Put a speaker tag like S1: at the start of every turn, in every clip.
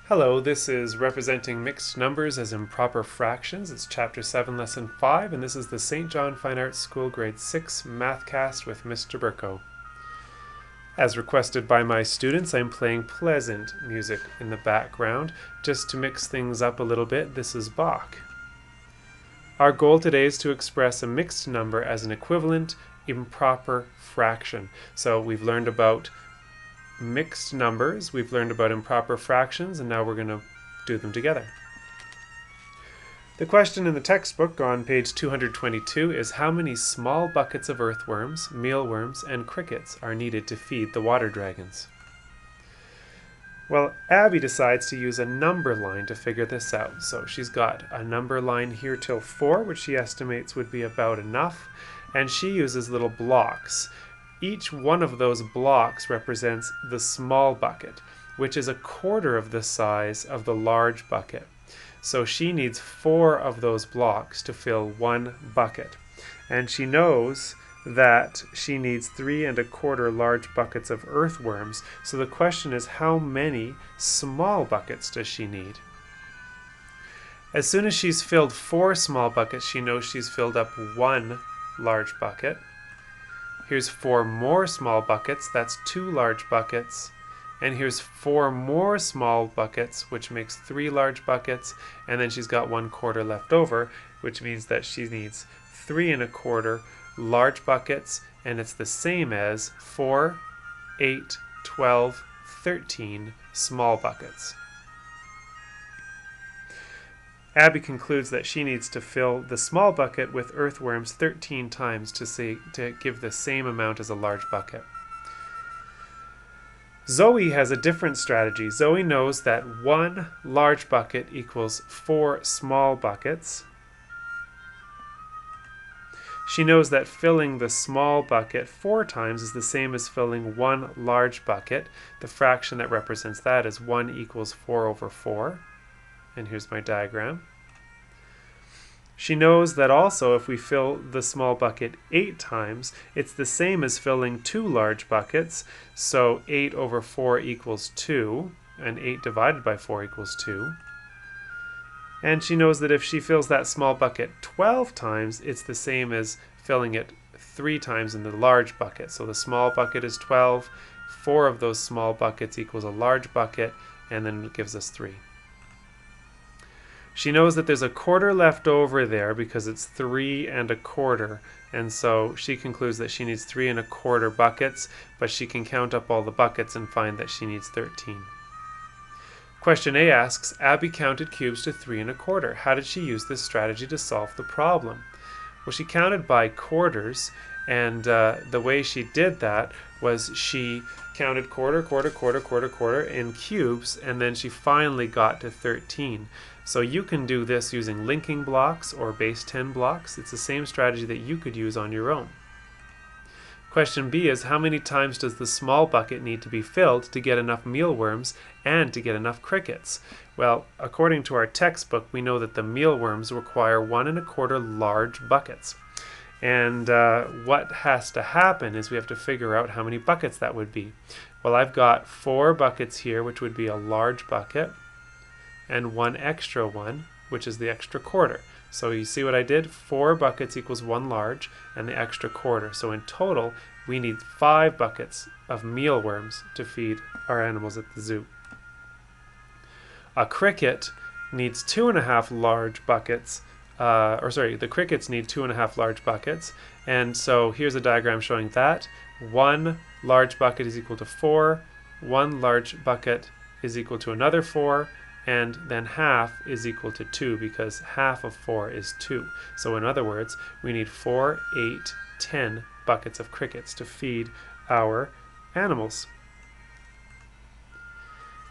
S1: Hello, this is representing mixed numbers as improper fractions. It's Chapter 7, Lesson 5, and this is the St. John Fine Arts School Grade 6 Mathcast with Mr. Burko. As requested by my students, I'm playing pleasant music in the background. Just to mix things up a little bit, this is Bach. Our goal today is to express a mixed number as an equivalent improper fraction. So we've learned about mixed numbers, we've learned about improper fractions, and now we're going to do them together. The question in the textbook on page 222 is how many small buckets of earthworms, mealworms, and crickets are needed to feed the water dragons? Well, Abby decides to use a number line to figure this out. So she's got a number line here till 4, which she estimates would be about enough, and she uses little blocks. Each one of those blocks represents the small bucket, which is a quarter of the size of the large bucket. So she needs 4 of those blocks to fill one bucket. And she knows that she needs 3 1/4 large buckets of earthworms. So the question is, how many small buckets does she need? As soon as she's filled 4 small buckets, she knows she's filled up 1 large bucket. Here's 4 more small buckets, that's 2 large buckets. And here's 4 more small buckets, which makes 3 large buckets. And then she's got 1/4 left over, which means that she needs 3 1/4 large buckets. And it's the same as 4, 8, 12, 13 small buckets. Abby concludes that she needs to fill the small bucket with earthworms 13 times to give the same amount as a large bucket. Zoe has a different strategy. Zoe knows that 1 large bucket equals 4 small buckets. She knows that filling the small bucket 4 times is the same as filling 1 large bucket. The fraction that represents that is 1 equals 4 over 4. And here's my diagram. She knows that also if we fill the small bucket 8 times, it's the same as filling 2 large buckets. So 8 over 4 equals 2, and 8 divided by 4 equals 2. And she knows that if she fills that small bucket 12 times, it's the same as filling it 3 times in the large bucket. So the small bucket is 12, 4 of those small buckets equals a large bucket, and then it gives us 3. She knows that there's a quarter left over there because it's 3 1/4, and so she concludes that she needs 3 1/4 buckets, but she can count up all the buckets and find that she needs 13. Question A asks, Abby counted cubes to 3 1/4. How did she use this strategy to solve the problem? Well, she counted by quarters, and the way she did that was she counted quarter, quarter, quarter, quarter, quarter in cubes, and then she finally got to 13. So you can do this using linking blocks or base 10 blocks. It's the same strategy that you could use on your own. Question B is, how many times does the small bucket need to be filled to get enough mealworms and to get enough crickets? Well, according to our textbook, we know that the mealworms require 1 1/4 large buckets. And what has to happen is we have to figure out how many buckets that would be. Well, I've got 4 buckets here, which would be a large bucket, and 1 extra one, which is the extra quarter. So you see what I did? 4 buckets equals 1 large and the extra quarter. So in total, we need 5 buckets of mealworms to feed our animals at the zoo. A cricket needs 2 1/2 large buckets. The crickets need 2 1/2 large buckets. And so here's a diagram showing that. 1 large bucket is equal to 4. 1 large bucket is equal to another 4. And then half is equal to 2 because half of 4 is 2. So in other words, we need 4, 8, 10 buckets of crickets to feed our animals.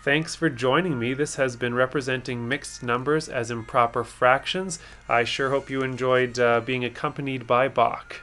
S1: Thanks for joining me. This has been representing mixed numbers as improper fractions. I sure hope you enjoyed being accompanied by Bach.